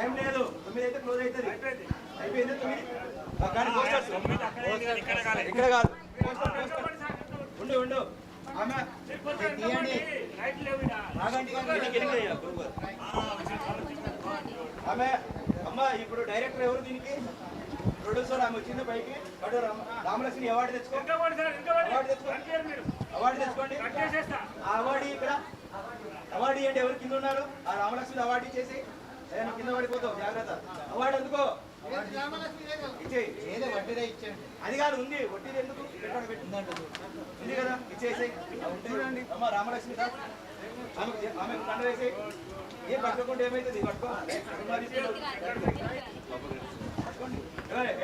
ఏం లేదు 9 అయితే క్లోజ్ అవుతుంది. అయిపోయింది 9. ఇక్కడ కాదు ఉండు ఉండు ఆమె అమ్మ. ఇప్పుడు డైరెక్టర్ ఎవరు దీనికి? ప్రొడ్యూసర్. ఆమె వచ్చింది పైకి. రామలక్ష్మి అవార్డు తెచ్చుకోండి. అవార్డు తెచ్చుకోండి. ఆ అవార్డు ఇక్కడ అవార్డు ఇవ్వండి. ఎవరు కింద ఉన్నారు? ఆ రామలక్ష్మి అవార్డు ఇచ్చేసి కింద పడిపోతావు. జాగ్రత్త. అవార్డు అందుకో. అది కాదు ఉంది. వడ్డీది ఎందుకు ఉంది కదా, ఇచ్చేసి. అమ్మ రామలక్ష్మి ఆమె కండ వేసి ఏం పట్టుకుంటే ఏమైతుంది? పట్టుకోండి.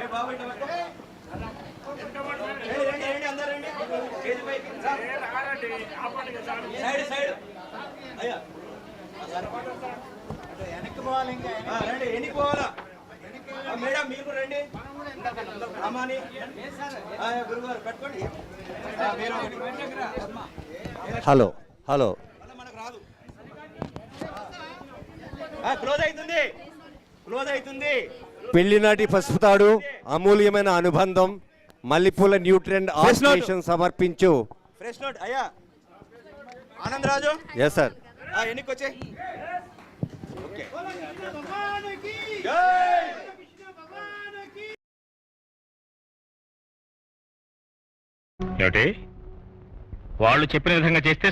ఏ బాబు రండి అందరు రండి. కేజీ పైకి సైడ్ సైడ్ అయ్యా వెనక్కి పోవాలి. ఇంకా రండి. ఎన్నికి పోవాలా మేడం? మీరు రండి. అమ్మాని గురుగారు పెట్టుకోండి. హలో హలో మనకు రాదు. క్లోజ్ అవుతుంది. క్లోజ్ అవుతుంది. పెళ్లినాటి పసుపుతాడు అమూల్యమైన అనుబంధం మల్లెపూల న్యూట్రియంట్ ఆర్గనైజేషన్ సమర్పించు. ఫ్రెష్ నోట్ అయ్యా. ఆనందరాజు. Yes sir. ఎన్నికి వచ్చే ఏమిటి వాళ్ళు చెప్పిన విధంగా చేస్తే